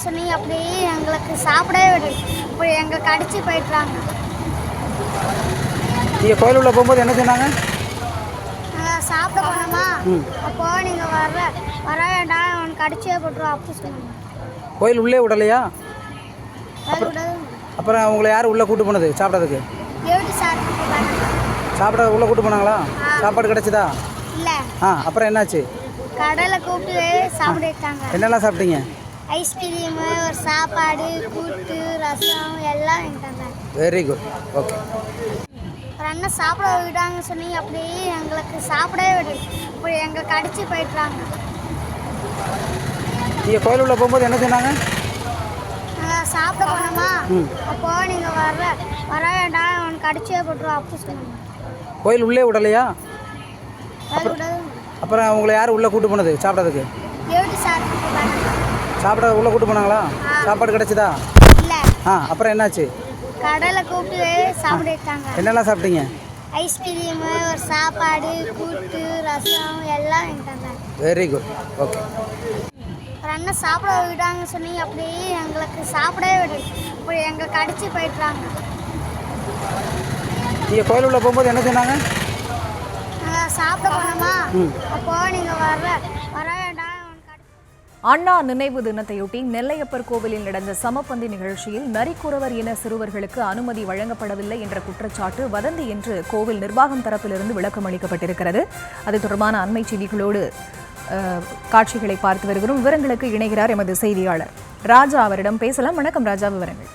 சொல்லி அப்படியே எங்களுக்கு சாப்பிடவே விடல. இப்போ எங்கள் கடிச்சு போயிட்டுறாங்க. நீங்கள் கோயில் உள்ள போகும்போது என்ன சொன்னாங்க? நாங்கள் சாப்பிட போனோமா, அப்போ நீங்கள் வர வேண்டாம், அவனுக்கு கடிச்சே போட்டுருவோம் அப்படி சொன்னாங்க. கோயில் உள்ளே விடலையா? விடாது. அப்புறம் உங்களை யார் உள்ளே கூட்டு போனது சாப்பிட்றதுக்கு? எப்படி சார் சாப்பிட உள்ளே கூட்டு போனாங்களா? சாப்பாடு கிடைச்சதா? இல்லை. அப்புறம் என்னாச்சு? கடையில் கூப்பிட்டு சாப்பிட வைத்தாங்க. என்னெல்லாம் சாப்பிட்டீங்க? ஐஸ்கிரீமு, ஒரு சாப்பாடு, கூட்டு, ரசம் எல்லாம் வாங்கிட்டாங்க. Very good. ஓகே. ஒரு அண்ணன் சாப்பிட விடாங்க சொல்லி அப்படியே எங்களுக்கு சாப்பிடவே விடல. இப்போ எங்கள் கடிச்சு போயிட்டுறாங்க. நீங்கள் கோயில் உள்ள போகும்போது என்ன சொன்னாங்க? நாங்கள் சாப்பிட போனோமா, அப்போ நீங்கள் வர வேண்டாம், அவனுக்கு கடிச்சே போட்டுருவோம் அப்படி சொன்னாங்க. கோயில் உள்ளே விடலையா? விடாது. அப்புறம் உங்களை யார் உள்ளே கூட்டு போனது சாப்பிட்றதுக்கு? எப்படி சார் சாப்பிட உள்ளே கூட்டு போனாங்களா? சாப்பாடு கிடைச்சதா? இல்லை. அப்புறம் என்னாச்சு? கடையில் கூப்பிட்டு சாப்பிட வைத்தாங்க. என்னெல்லாம் சாப்பிட்டீங்க? ஐஸ்கிரீமு, ஒரு சாப்பாடு, கூட்டு, ரசம் எல்லாம் வாங்கிட்டாங்க. Very good. ஓகே. ஒரு அண்ணன் சாப்பிட விடாங்க சொல்லி அப்படியே எங்களுக்கு சாப்பிடவே விடல. இப்போ எங்கள் கடிச்சு போயிட்டுறாங்க. நீங்கள் கோயில் உள்ள போகும்போது என்ன சொன்னாங்க? நாங்கள் சாப்பிட போனோமா, அப்போ நீங்கள் வர வேண்டாம். அண்ணா நினைவு தினத்தையொட்டி நெல்லையப்பர் கோவிலில் நடந்த சமபந்தி நிகழ்ச்சியில் நரிக்குறவர் இன சிறுவர்களுக்கு அனுமதி வழங்கப்படவில்லை என்ற குற்றச்சாட்டு வதந்தி என்று கோவில் நிர்வாகம் தரப்பிலிருந்து விளக்கம் அளிக்கப்பட்டிருக்கிறது. அது தொடர்பான அண்மை செய்திகளோடு காட்சிகளை பார்த்து வருகிறோம். விவரங்களுக்கு இணைகிறார் எமது செய்தியாளர் ராஜா. அவரிடம் பேசலாம். வணக்கம் ராஜா, விவரங்கள்.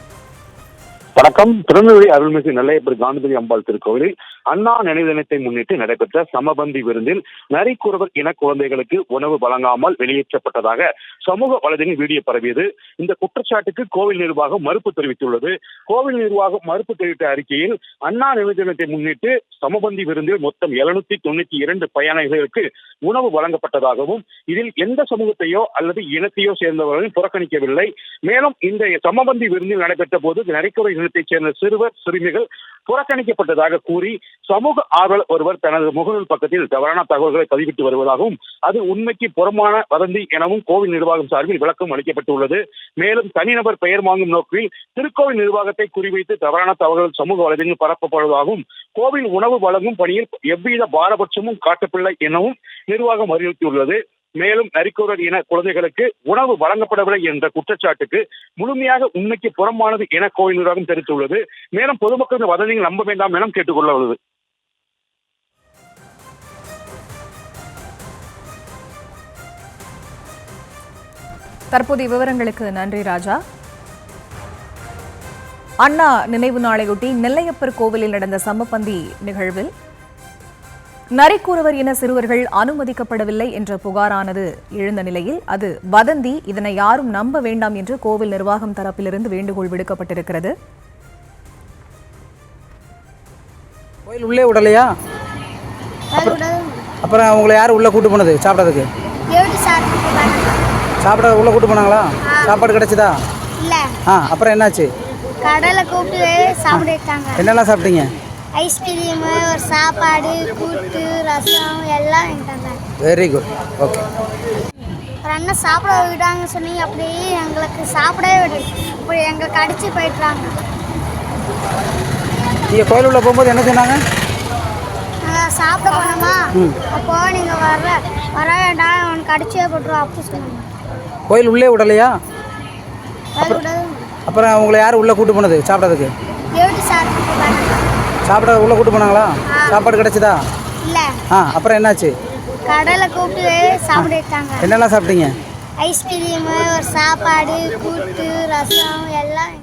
வணக்கம். திருநெல்வேலி அருள்மிகு நெல்லையப்பர் காந்திமதி அம்பாள் திருக்கோவிலில் அண்ணா நினைவு தினத்தை முன்னிட்டு நடைபெற்ற சமபந்தி விருந்தில் நரிக்குறவர் இன குழந்தைகளுக்கு உணவு வழங்காமல் வெளியேற்றப்பட்டதாக சமூக வலைதளத்தில் வீடியோ பரவியது. இந்த குற்றச்சாட்டுக்கு கோவில் நிர்வாகம் மறுப்பு தெரிவித்துள்ளது. கோவில் நிர்வாகம் மறுப்பு தெரிவித்த அறிக்கையில் அண்ணா நினைவு தினத்தை முன்னிட்டு சமபந்தி விருந்தில் மொத்தம் 792 பயணிகளுக்கு உணவு வழங்கப்பட்டதாகவும் இதில் எந்த சமூகத்தையோ அல்லது இனத்தையோ சேர்ந்தவர்களையும் புறக்கணிக்கவில்லை. மேலும் இந்த சமபந்தி விருந்தில் நடைபெற்ற போது நரிக்குறவர் இனத்தைச் சேர்ந்த சிறுவர் சிறுமிகள் புறக்கணிக்கப்பட்டதாக கூறி சமூக ஆர்வலர் ஒருவர் தனது முகநூல் பக்கத்தில் தவறான தகவல்களை பதிவிட்டு வருவதாகவும் அது உண்மைக்கு புறம்பான வதந்தி எனவும் கோவில் நிர்வாகம் சார்பில் விளக்கம் அளிக்கப்பட்டுள்ளது. மேலும் தனிநபர் பெயர் வாங்கும் நோக்கில் திருக்கோவில் நிர்வாகத்தை குறிவைத்து தவறான தகவல்கள் சமூக வலைதளத்தில் பரப்பப்படுவதாகவும் கோவில் உணவு வழங்கும் பணியில் எவ்வித பாரபட்சமும் காட்டப்படவில்லை எனவும் நிர்வாகம் அறிவித்துள்ளது. மேலும் நரிக்குறவர் இன குழந்தைகளுக்கு உணவு வழங்கப்படவில்லை என்ற குற்றச்சாட்டுக்கு முழுமையாக உண்மைக்கு புறம்பானது என கோவில் நிர்வாகம் தெரிவித்துள்ளது. மேலும் பொதுமக்கள் இந்த வதந்திகள் நம்ப வேண்டாம் என கேட்டுக்கொள்ள உள்ளது. தற்போதைய விவரங்களுக்கு நன்றி ராஜா. அண்ணா நினைவு நாளையொட்டி நெல்லையப்பர் கோவிலில் நடந்த சமபந்தி நிகழ்வில் நரிக்குறவர் இன சிறுவர்கள் அனுமதிக்கப்படவில்லை என்ற புகாரானது எழுந்த நிலையில் அது வதந்தி, இதனை யாரும் நம்ப வேண்டாம் என்று கோவில் நிர்வாகம் தரப்பிலிருந்து வேண்டுகோள் விடுக்கப்பட்டிருக்கிறது. கோயில் உள்ளே விடலையா? அப்புறம் உங்களை யார் உள்ளே கூட்டு போனது சாப்பிட்றதுக்கு? எப்படி சார் சாப்பிட உள்ளே கூட்டு போனாங்களா? சாப்பாடு கிடைச்சதா? இல்லை. அப்புறம் என்னாச்சு? கடையில் கூப்பிட்டு சாப்பிட வைத்தாங்க. என்னெல்லாம் சாப்பிட்டீங்க? ஐஸ்கிரீமு, ஒரு சாப்பாடு, கூட்டு, ரசம் எல்லாம் வாங்கிட்டாங்க. Very good. ஓகே. ஒரு அண்ணன் சாப்பிட விடாங்க சொல்லி அப்படியே எங்களுக்கு சாப்பிடவே விடல. இப்போ எங்கள் கடிச்சு போயிட்டுறாங்க. நீங்கள் கோயில் உள்ள போகும்போது என்ன சொன்னாங்க? நாங்கள் சாப்பிட போனோமா, அப்போ நீங்கள் வர வேண்டாம், அவனுக்கு கடிச்சே போட்டுருவோம் அப்படி சொன்னாங்க. கோயில் உள்ளே விடலையா? விடாது. அப்புறம் உங்களை யார் உள்ளே கூட்டு போனது சாப்பிட்றதுக்கு? எப்படி சார் சாப்பிட உள்ளே கூட்டு போனாங்களா? சாப்பாடு கிடைச்சதா? இல்லை. அப்புறம் என்னாச்சு? கடையில் கூப்பிட்டு சாப்பிட வைத்தாங்க. என்னெல்லாம் சாப்பிட்டீங்க? ஐஸ்கிரீமு, ஒரு சாப்பாடு, கூட்டு, ரசம் எல்லாம்